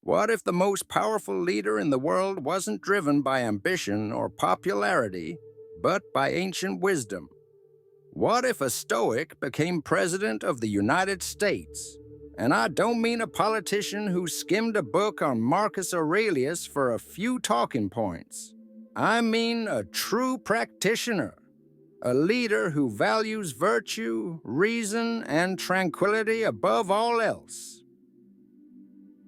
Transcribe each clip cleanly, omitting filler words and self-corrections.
What if the most powerful leader in the world wasn't driven by ambition or popularity, but by ancient wisdom? What if a Stoic became President of the United States? And I don't mean a politician who skimmed a book on Marcus Aurelius for a few talking points. I mean a true practitioner, a leader who values virtue, reason, and tranquility above all else.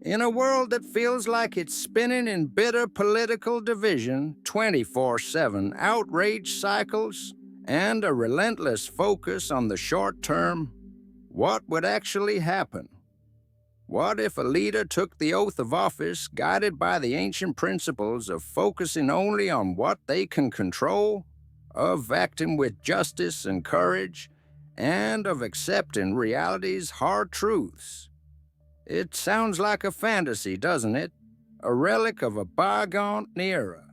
In a world that feels like it's spinning in bitter political division, 24/7 outrage cycles, and a relentless focus on the short term, what would actually happen? What if a leader took the oath of office guided by the ancient principles of focusing only on what they can control, of acting with justice and courage, and of accepting reality's hard truths? It sounds like a fantasy, doesn't it? A relic of a bygone era.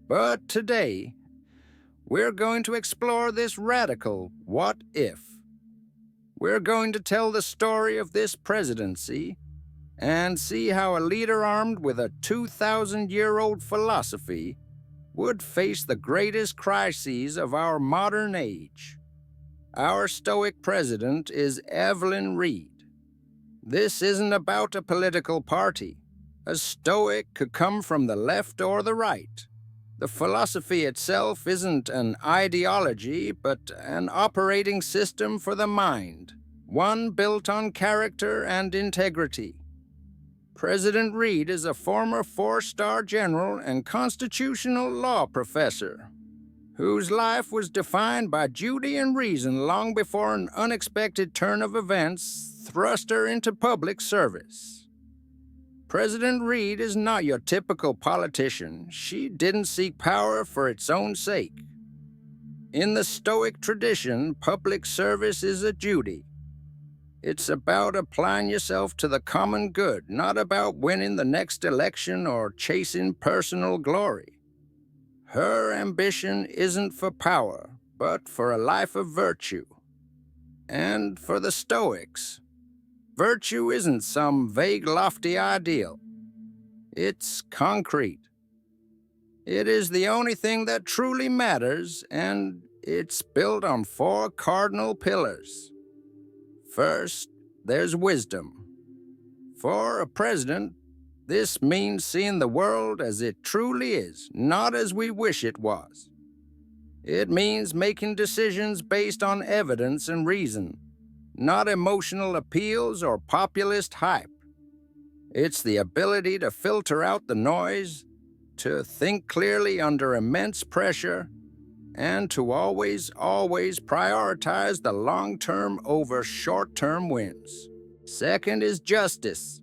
But today, we're going to explore this radical what if. We're going to tell the story of this presidency and see how a leader armed with a 2,000-year-old philosophy would face the greatest crises of our modern age. Our Stoic president is Evelyn Reed. This isn't about a political party. A Stoic could come from the left or the right. The philosophy itself isn't an ideology, but an operating system for the mind, one built on character and integrity. President Reed is a former four-star general and constitutional law professor, whose life was defined by duty and reason long before an unexpected turn of events thrust her into public service. President Reed is not your typical politician. She didn't seek power for its own sake. In the Stoic tradition, public service is a duty. It's about applying yourself to the common good, not about winning the next election or chasing personal glory. Her ambition isn't for power, but for a life of virtue. And for the Stoics, virtue isn't some vague, lofty ideal. It's concrete. It is the only thing that truly matters, and it's built on four cardinal pillars. First, there's wisdom. For a president, this means seeing the world as it truly is, not as we wish it was. It means making decisions based on evidence and reason, not emotional appeals or populist hype. It's the ability to filter out the noise, to think clearly under immense pressure, and to always prioritize the long-term over short-term wins. Second is justice.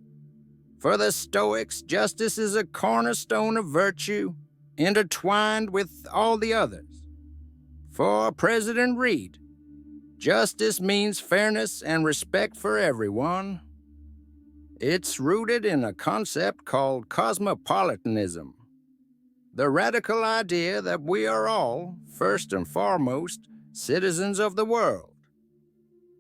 For the Stoics, justice is a cornerstone of virtue, intertwined with all the others. For President Reed, justice means fairness and respect for everyone. It's rooted in a concept called cosmopolitanism, the radical idea that we are all, first and foremost, citizens of the world.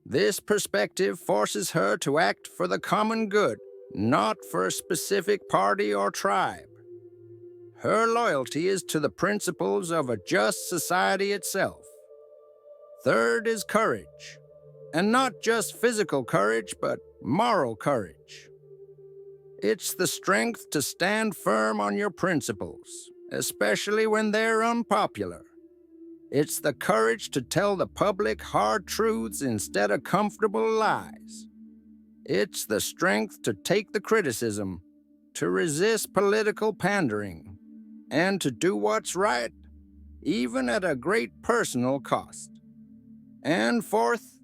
This perspective forces her to act for the common good, not for a specific party or tribe. Her loyalty is to the principles of a just society itself. Third is courage, and not just physical courage, but moral courage. It's the strength to stand firm on your principles, especially when they're unpopular. It's the courage to tell the public hard truths instead of comfortable lies. It's the strength to take the criticism, to resist political pandering, and to do what's right, even at a great personal cost. And fourth,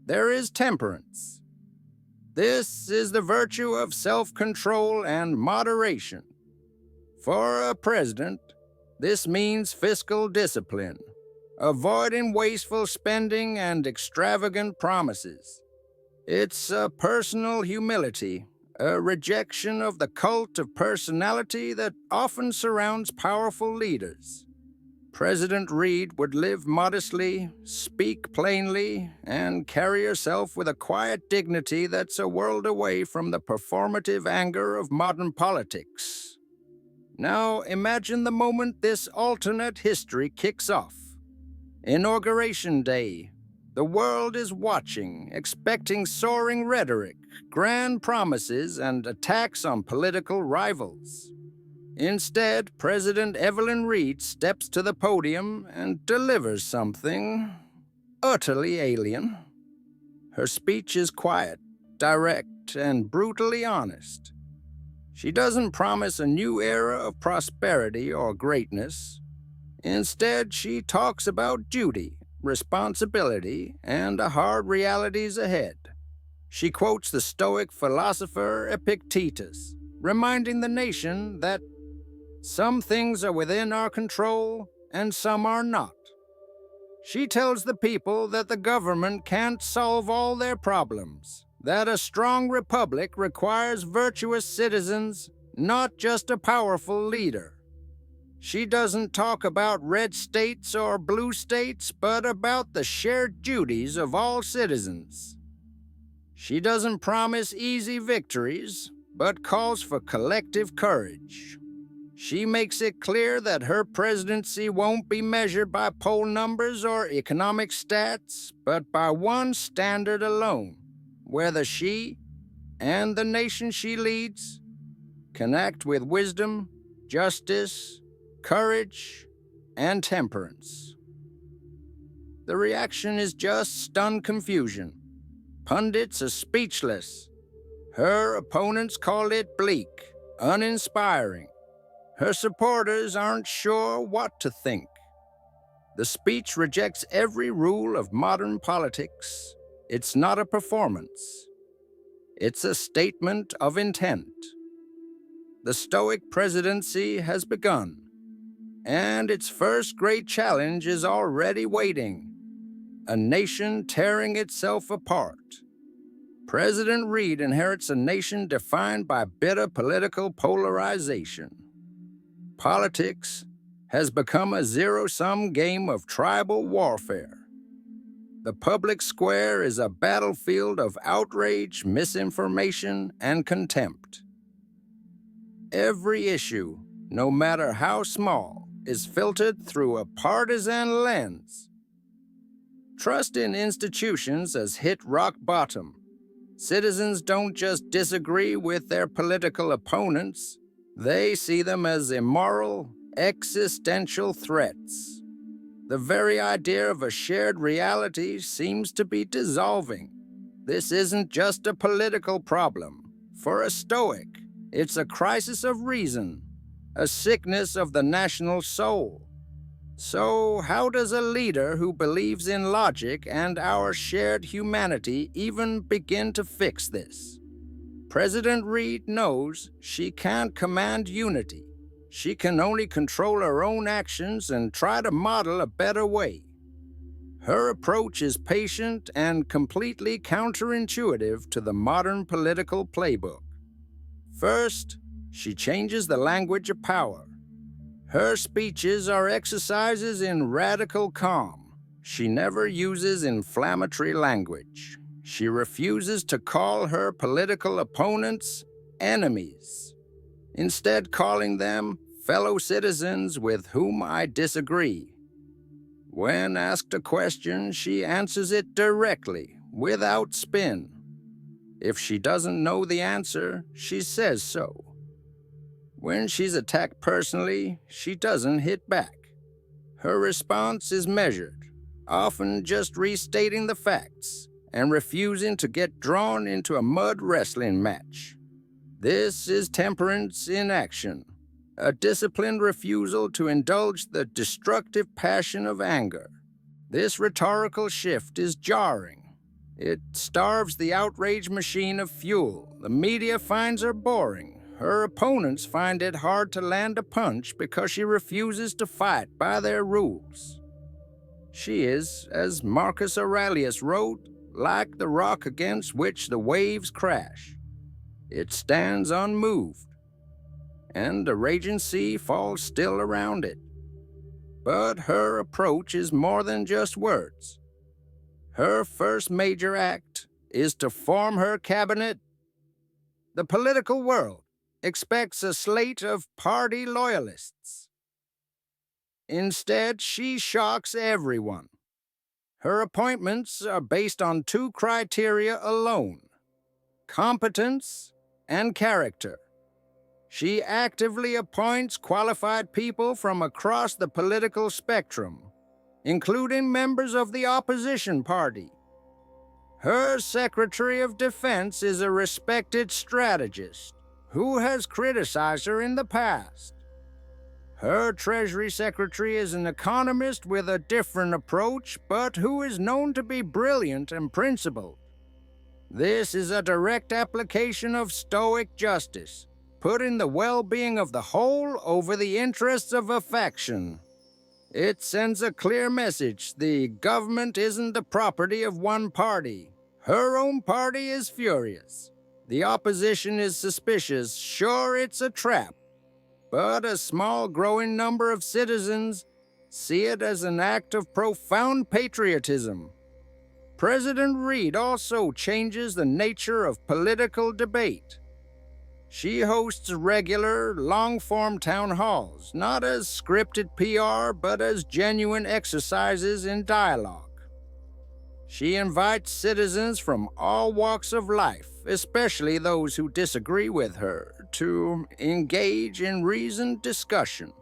there is temperance. This is the virtue of self-control and moderation. For a president, this means fiscal discipline, avoiding wasteful spending and extravagant promises. It's a personal humility, a rejection of the cult of personality that often surrounds powerful leaders. President Reed would live modestly, speak plainly, and carry herself with a quiet dignity that's a world away from the performative anger of modern politics. Now imagine the moment this alternate history kicks off. Inauguration Day. The world is watching, expecting soaring rhetoric, grand promises, and attacks on political rivals. Instead, President Evelyn Reed steps to the podium and delivers something utterly alien. Her speech is quiet, direct, and brutally honest. She doesn't promise a new era of prosperity or greatness. Instead, she talks about duty, responsibility, and the hard realities ahead. She quotes the Stoic philosopher Epictetus, reminding the nation that some things are within our control and some are not. She tells the people that the government can't solve all their problems, that a strong republic requires virtuous citizens, not just a powerful leader. She doesn't talk about red states or blue states, but about the shared duties of all citizens. She doesn't promise easy victories, but calls for collective courage. She makes it clear that her presidency won't be measured by poll numbers or economic stats, but by one standard alone, whether she and the nation she leads can act with wisdom, justice, courage, and temperance. The reaction is just stunned confusion. Pundits are speechless. Her opponents call it bleak, uninspiring. Her supporters aren't sure what to think. The speech rejects every rule of modern politics. It's not a performance. It's a statement of intent. The Stoic presidency has begun, and its first great challenge is already waiting: a nation tearing itself apart. President Reed inherits a nation defined by bitter political polarization. Politics has become a zero-sum game of tribal warfare. The public square is a battlefield of outrage, misinformation, and contempt. Every issue, no matter how small, is filtered through a partisan lens. Trust in institutions has hit rock bottom. Citizens don't just disagree with their political opponents, they see them as immoral, existential threats. The very idea of a shared reality seems to be dissolving. This isn't just a political problem. For a Stoic, it's a crisis of reason, a sickness of the national soul. So, how does a leader who believes in logic and our shared humanity even begin to fix this? President Reed knows she can't command unity. She can only control her own actions and try to model a better way. Her approach is patient and completely counterintuitive to the modern political playbook. First, she changes the language of power. Her speeches are exercises in radical calm. She never uses inflammatory language. She refuses to call her political opponents enemies, instead calling them fellow citizens with whom I disagree. When asked a question, she answers it directly, without spin. If she doesn't know the answer, she says so. When she's attacked personally, she doesn't hit back. Her response is measured, often just restating the facts and refusing to get drawn into a mud wrestling match. This is temperance in action, a disciplined refusal to indulge the destructive passion of anger. This rhetorical shift is jarring. It starves the outrage machine of fuel. The media finds her boring. Her opponents find it hard to land a punch because she refuses to fight by their rules. She is, as Marcus Aurelius wrote, like the rock against which the waves crash. It stands unmoved, and the raging sea falls still around it. But her approach is more than just words. Her first major act is to form her cabinet. The political world expects a slate of party loyalists. Instead, she shocks everyone. Her appointments are based on two criteria alone: competence and character. She actively appoints qualified people from across the political spectrum, including members of the opposition party. Her Secretary of Defense is a respected strategist who has criticized her in the past. Her Treasury Secretary is an economist with a different approach, but who is known to be brilliant and principled. This is a direct application of Stoic justice, putting the well-being of the whole over the interests of a faction. It sends a clear message: the government isn't the property of one party. Her own party is furious. The opposition is suspicious. Sure, it's a trap. But a small growing number of citizens see it as an act of profound patriotism. President Reed also changes the nature of political debate. She hosts regular, long-form town halls, not as scripted PR, but as genuine exercises in dialogue. She invites citizens from all walks of life, especially those who disagree with her, to engage in reasoned discussion.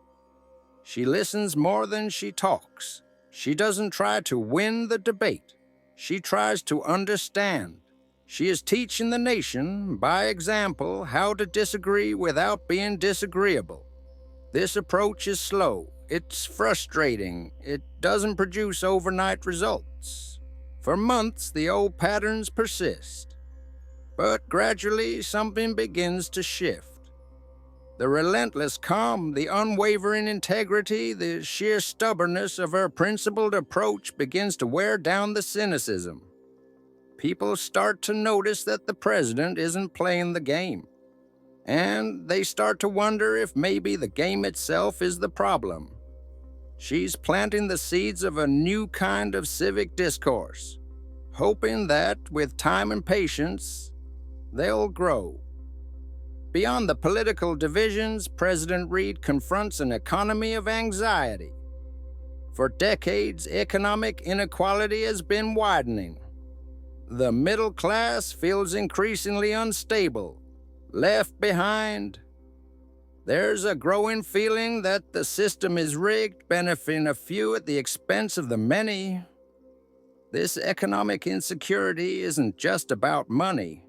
She listens more than she talks. She doesn't try to win the debate. She tries to understand. She is teaching the nation, by example, how to disagree without being disagreeable. This approach is slow. It's frustrating. It doesn't produce overnight results. For months, the old patterns persist. But gradually, something begins to shift. The relentless calm, the unwavering integrity, the sheer stubbornness of her principled approach begins to wear down the cynicism. People start to notice that the president isn't playing the game. And they start to wonder if maybe the game itself is the problem. She's planting the seeds of a new kind of civic discourse, hoping that, with time and patience, they'll grow. Beyond the political divisions, President Reed confronts an economy of anxiety. For decades, economic inequality has been widening. The middle class feels increasingly unstable, left behind. There's a growing feeling that the system is rigged, benefiting a few at the expense of the many. This economic insecurity isn't just about money.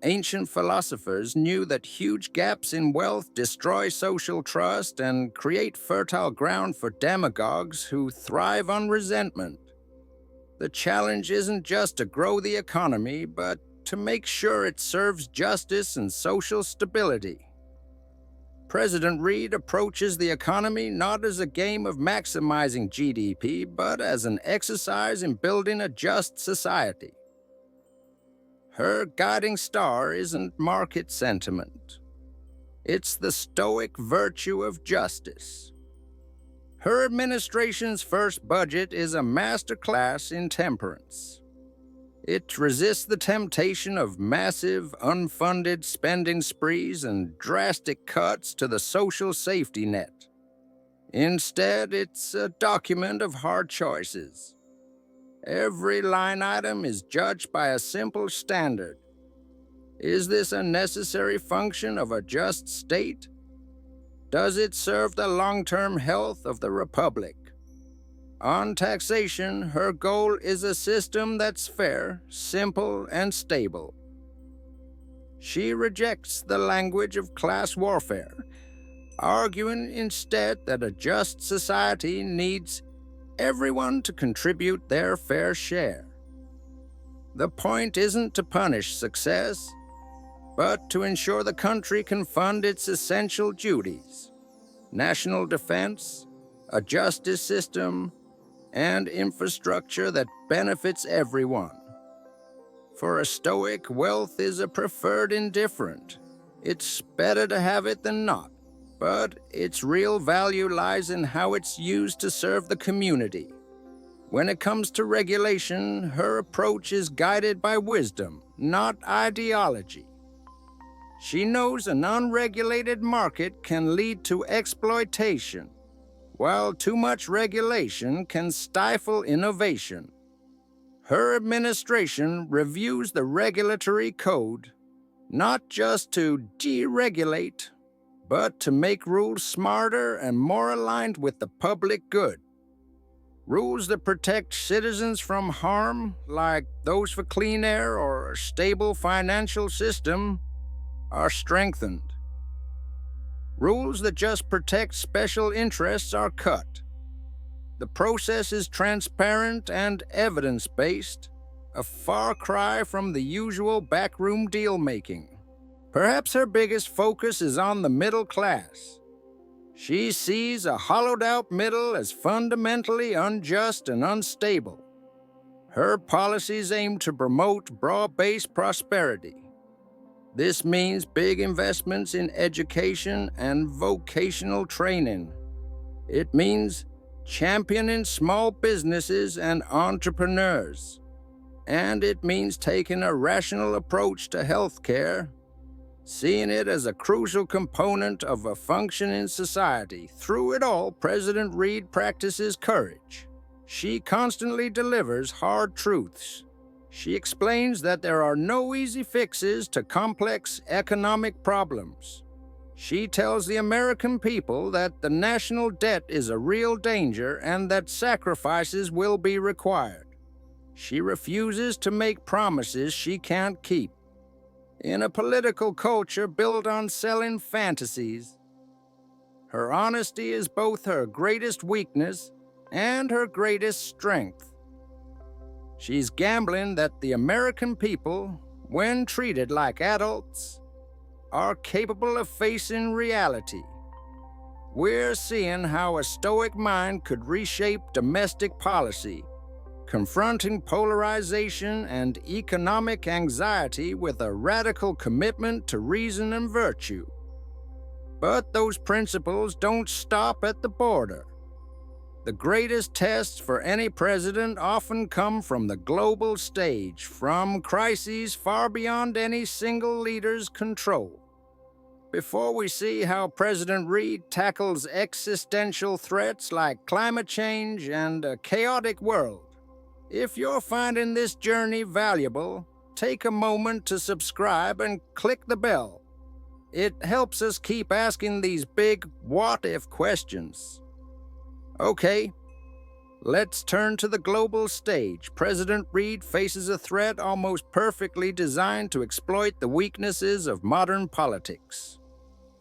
Ancient philosophers knew that huge gaps in wealth destroy social trust and create fertile ground for demagogues who thrive on resentment. The challenge isn't just to grow the economy, but to make sure it serves justice and social stability. President Reed approaches the economy not as a game of maximizing GDP, but as an exercise in building a just society. Her guiding star isn't market sentiment. It's the Stoic virtue of justice. Her administration's first budget is a masterclass in temperance. It resists the temptation of massive, unfunded spending sprees and drastic cuts to the social safety net. Instead, it's a document of hard choices. Every line item is judged by a simple standard. Is this a necessary function of a just state? Does it serve the long-term health of the Republic? On taxation, her goal is a system that's fair, simple, and stable. She rejects the language of class warfare, arguing instead that a just society needs everyone to contribute their fair share. The point isn't to punish success, but to ensure the country can fund its essential duties: national defense, a justice system, and infrastructure that benefits everyone. For a Stoic, wealth is a preferred indifferent. It's better to have it than not. but its real value lies in how it's used to serve the community. When it comes to regulation, her approach is guided by wisdom, not ideology. She knows an unregulated market can lead to exploitation, while too much regulation can stifle innovation. Her administration reviews the regulatory code, not just to deregulate, but to make rules smarter and more aligned with the public good. Rules that protect citizens from harm, like those for clean air or a stable financial system, are strengthened. Rules that just protect special interests are cut. The process is transparent and evidence-based, a far cry from the usual backroom deal-making. Perhaps her biggest focus is on the middle class. She sees a hollowed-out middle as fundamentally unjust and unstable. Her policies aim to promote broad-based prosperity. This means big investments in education and vocational training. It means championing small businesses and entrepreneurs. And it means taking a rational approach to healthcare, seeing it as a crucial component of a functioning society. Through it all, President Reed practices courage. She constantly delivers hard truths. She explains that there are no easy fixes to complex economic problems. She tells the American people that the national debt is a real danger and that sacrifices will be required. She refuses to make promises she can't keep. In a political culture built on selling fantasies, her honesty is both her greatest weakness and her greatest strength. She's gambling that the American people, when treated like adults, are capable of facing reality. We're seeing how a Stoic mind could reshape domestic policy, confronting polarization and economic anxiety with a radical commitment to reason and virtue. But those principles don't stop at the border. The greatest tests for any president often come from the global stage, from crises far beyond any single leader's control. Before we see how President Reed tackles existential threats like climate change and a chaotic world, if you're finding this journey valuable, take a moment to subscribe and click the bell. It helps us keep asking these big what-if questions. Okay, let's turn to the global stage. President Reed faces a threat almost perfectly designed to exploit the weaknesses of modern politics.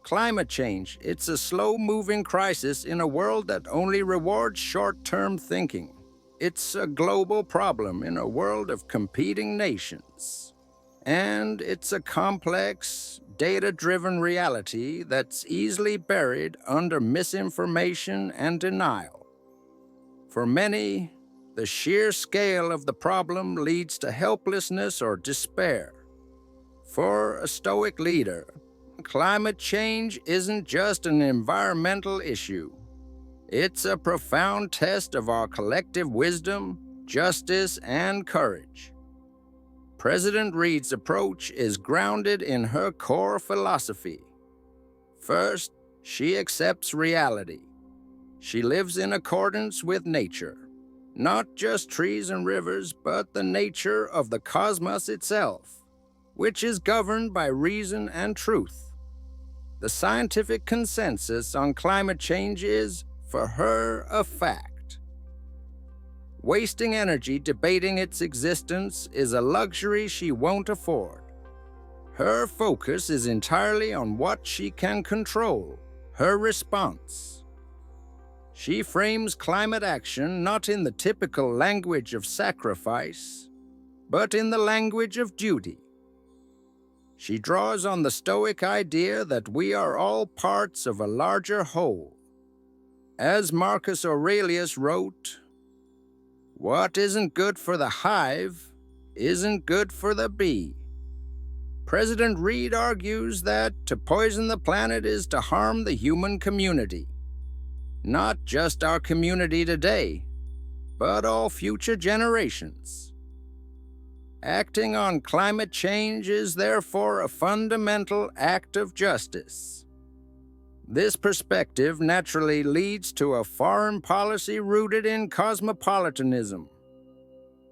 Climate change, it's a slow-moving crisis in a world that only rewards short-term thinking. It's a global problem in a world of competing nations. And it's a complex, data-driven reality that's easily buried under misinformation and denial. For many, the sheer scale of the problem leads to helplessness or despair. For a Stoic leader, climate change isn't just an environmental issue. It's a profound test of our collective wisdom, justice, and courage. President Reed's approach is grounded in her core philosophy. First, she accepts reality. She lives in accordance with nature, not just trees and rivers, but the nature of the cosmos itself, which is governed by reason and truth. The scientific consensus on climate change is, for her, a fact. Wasting energy debating its existence is a luxury she won't afford. Her focus is entirely on what she can control, her response. She frames climate action not in the typical language of sacrifice, but in the language of duty. She draws on the Stoic idea that we are all parts of a larger whole. As Marcus Aurelius wrote, "What isn't good for the hive isn't good for the bee." President Reed argues that to poison the planet is to harm the human community. Not just our community today, but all future generations. Acting on climate change is therefore a fundamental act of justice. This perspective naturally leads to a foreign policy rooted in cosmopolitanism.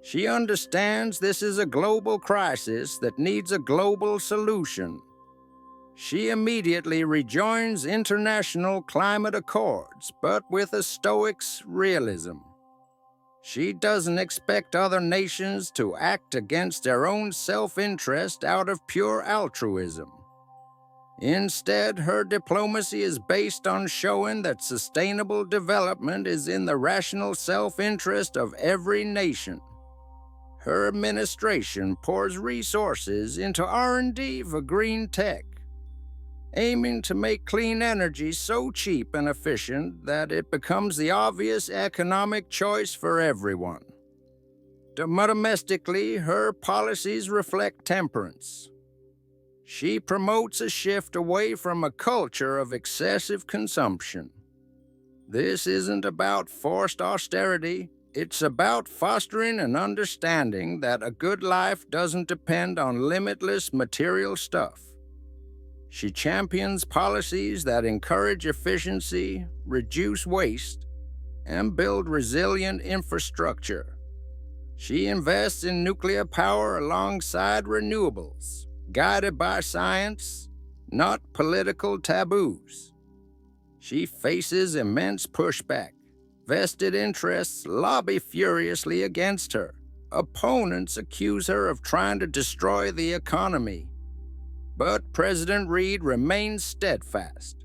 She understands this is a global crisis that needs a global solution. She immediately rejoins international climate accords, but with a Stoic's realism. She doesn't expect other nations to act against their own self-interest out of pure altruism. Instead, her diplomacy is based on showing that sustainable development is in the rational self-interest of every nation. Her administration pours resources into R&D for green tech, aiming to make clean energy so cheap and efficient that it becomes the obvious economic choice for everyone. Domestically, her policies reflect temperance. She promotes a shift away from a culture of excessive consumption. This isn't about forced austerity. It's about fostering an understanding that a good life doesn't depend on limitless material stuff. She champions policies that encourage efficiency, reduce waste, and build resilient infrastructure. She invests in nuclear power alongside renewables, guided by science, not political taboos. She faces immense pushback. Vested interests lobby furiously against her. Opponents accuse her of trying to destroy the economy. But President Reed remains steadfast.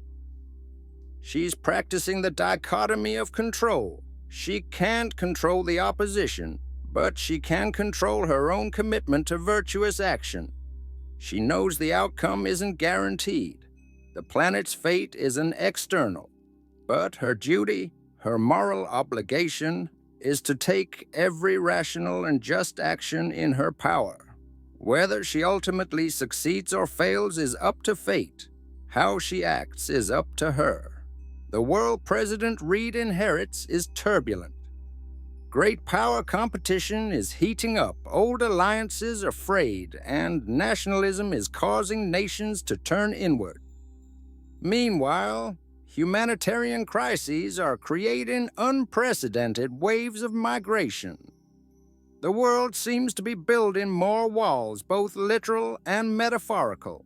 She's practicing the dichotomy of control. She can't control the opposition, but she can control her own commitment to virtuous action. She knows the outcome isn't guaranteed. The planet's fate isn't external, but her duty, her moral obligation, is to take every rational and just action in her power. Whether she ultimately succeeds or fails is up to fate. How she acts is up to her. The world President Reed inherits is turbulent. Great power competition is heating up, old alliances are frayed, and nationalism is causing nations to turn inward. Meanwhile, humanitarian crises are creating unprecedented waves of migration. The world seems to be building more walls, both literal and metaphorical.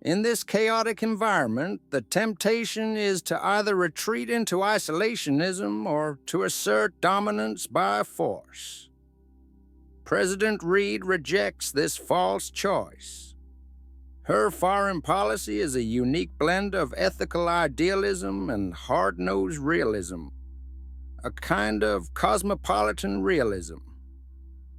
In this chaotic environment, the temptation is to either retreat into isolationism or to assert dominance by force. President Reed rejects this false choice. Her foreign policy is a unique blend of ethical idealism and hard-nosed realism, a kind of cosmopolitan realism.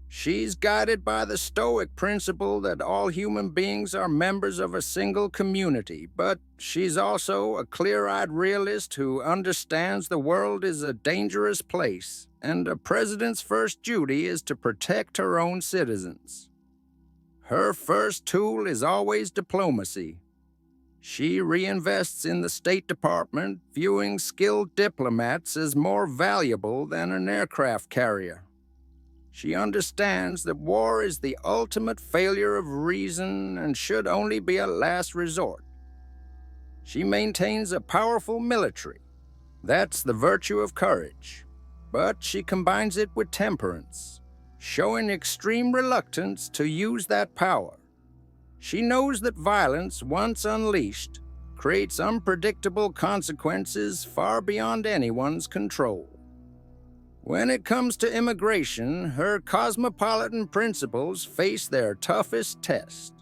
She's guided by the Stoic principle that all human beings are members of a single community, but she's also a clear-eyed realist who understands the world is a dangerous place, and a president's first duty is to protect her own citizens. Her first tool is always diplomacy. She reinvests in the State Department, viewing skilled diplomats as more valuable than an aircraft carrier. She understands that war is the ultimate failure of reason and should only be a last resort. She maintains a powerful military. That's the virtue of courage. But she combines it with temperance, showing extreme reluctance to use that power. She knows that violence, once unleashed, creates unpredictable consequences far beyond anyone's control. When it comes to immigration, her cosmopolitan principles face their toughest test.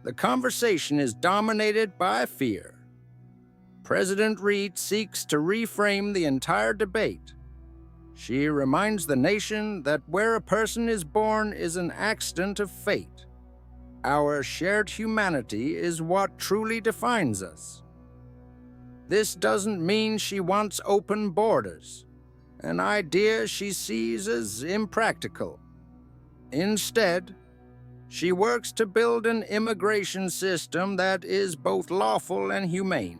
The conversation is dominated by fear. President Reed seeks to reframe the entire debate. She reminds the nation that where a person is born is an accident of fate. Our shared humanity is what truly defines us. This doesn't mean she wants open borders, an idea she sees as impractical. Instead, She works to build an immigration system that is both lawful and humane.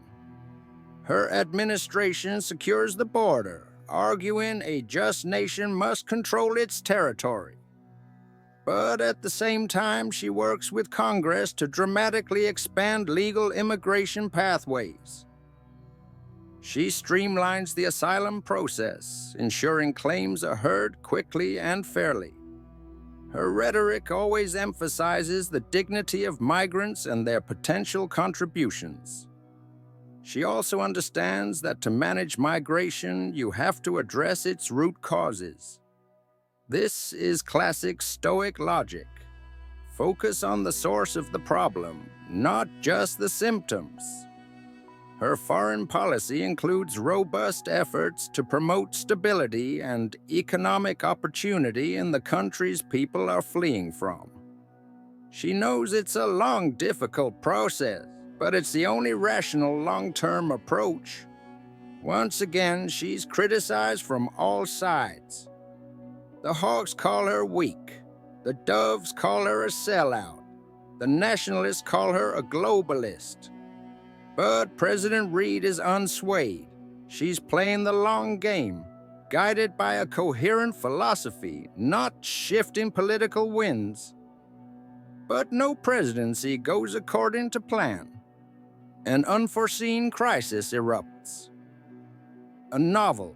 Her administration secures the border, arguing a just nation must control its territory. But at the same time, she works with Congress to dramatically expand legal immigration pathways. She streamlines the asylum process, ensuring claims are heard quickly and fairly. Her rhetoric always emphasizes the dignity of migrants and their potential contributions. She also understands that to manage migration, you have to address its root causes. This is classic Stoic logic. Focus on the source of the problem, not just the symptoms. Her foreign policy includes robust efforts to promote stability and economic opportunity in the countries people are fleeing from. She knows it's a long, difficult process, but it's the only rational long-term approach. Once again, she's criticized from all sides. The hawks call her weak. The doves call her a sellout. The nationalists call her a globalist. But President Reed is unswayed. She's playing the long game, guided by a coherent philosophy, not shifting political winds. But no presidency goes according to plan. An unforeseen crisis erupts. A novel,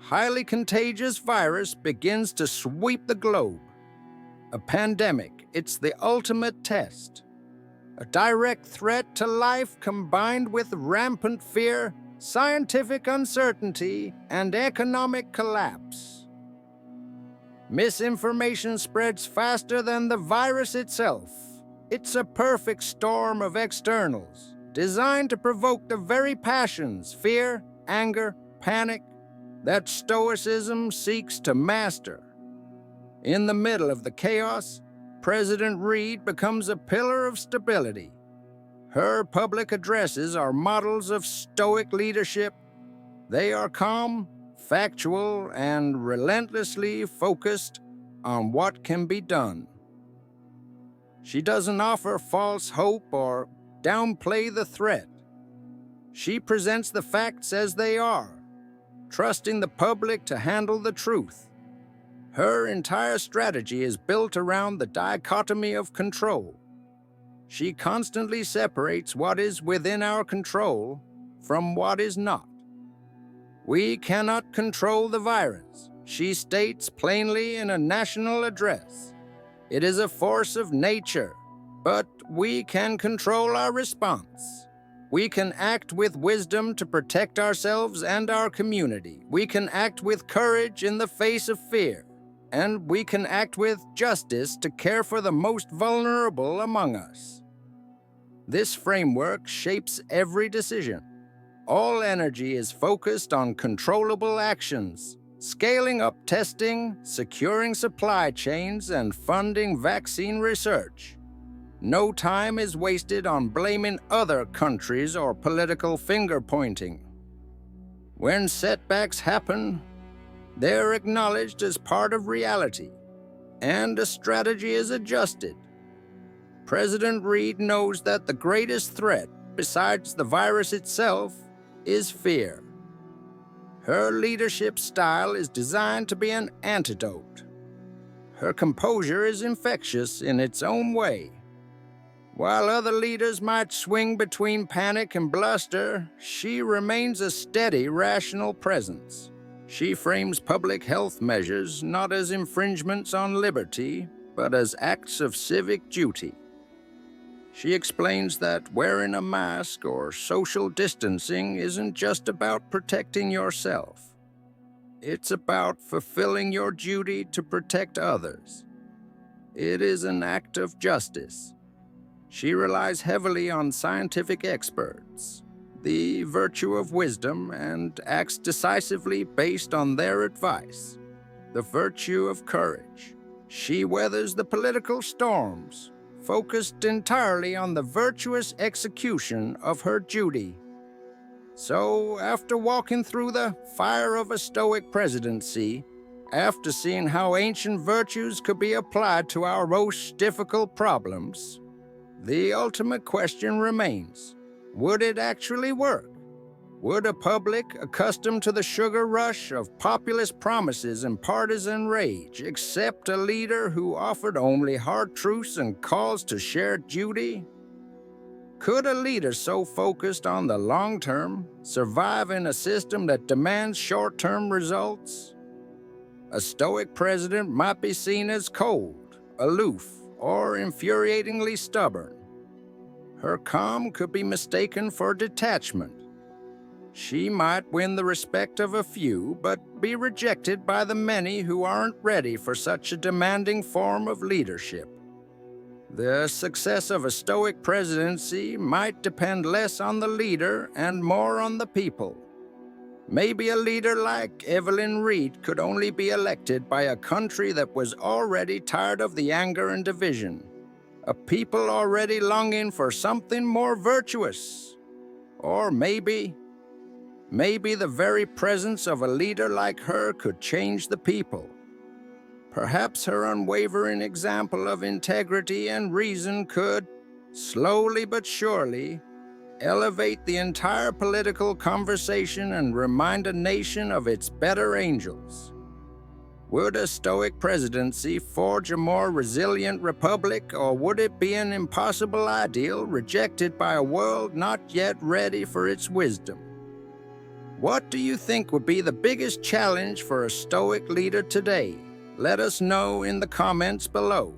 highly contagious virus begins to sweep the globe. A pandemic, it's the ultimate test. A direct threat to life combined with rampant fear, scientific uncertainty, and economic collapse. Misinformation spreads faster than the virus itself. It's a perfect storm of externals, designed to provoke the very passions, fear, anger, panic, that Stoicism seeks to master. In the middle of the chaos, President Reed becomes a pillar of stability. Her public addresses are models of Stoic leadership. They are calm, factual, and relentlessly focused on what can be done. She doesn't offer false hope or downplay the threat. She presents the facts as they are, trusting the public to handle the truth. Her entire strategy is built around the dichotomy of control. She constantly separates what is within our control from what is not. We cannot control the virus, she states plainly in a national address. It is a force of nature, but we can control our response. We can act with wisdom to protect ourselves and our community. We can act with courage in the face of fear. And we can act with justice to care for the most vulnerable among us. This framework shapes every decision. All energy is focused on controllable actions, scaling up testing, securing supply chains, and funding vaccine research. No time is wasted on blaming other countries or political finger-pointing. When setbacks happen, they're acknowledged as part of reality, and a strategy is adjusted. President Reed knows that the greatest threat, besides the virus itself, is fear. Her leadership style is designed to be an antidote. Her composure is infectious in its own way. While other leaders might swing between panic and bluster, she remains a steady, rational presence. She frames public health measures not as infringements on liberty, but as acts of civic duty. She explains that wearing a mask or social distancing isn't just about protecting yourself. It's about fulfilling your duty to protect others. It is an act of justice. She relies heavily on scientific experts, the virtue of wisdom, and acts decisively based on their advice, the virtue of courage. She weathers the political storms, focused entirely on the virtuous execution of her duty. So, after walking through the fire of a Stoic presidency, After seeing how ancient virtues could be applied to our most difficult problems, the ultimate question remains: would it actually work? Would a public accustomed to the sugar rush of populist promises and partisan rage accept a leader who offered only hard truths and calls to shared duty? Could a leader so focused on the long term survive in a system that demands short-term results? A Stoic president might be seen as cold, aloof, or infuriatingly stubborn. Her calm could be mistaken for detachment. She might win the respect of a few, but be rejected by the many who aren't ready for such a demanding form of leadership. The success of a Stoic presidency might depend less on the leader and more on the people. Maybe a leader like Evelyn Reed could only be elected by a country that was already tired of the anger and division, a people already longing for something more virtuous. Or maybe the very presence of a leader like her could change the people. Perhaps her unwavering example of integrity and reason could, slowly but surely, elevate the entire political conversation and remind a nation of its better angels. Would a Stoic presidency forge a more resilient republic, or would it be an impossible ideal rejected by a world not yet ready for its wisdom? What do you think would be the biggest challenge for a Stoic leader today? Let us know in the comments below.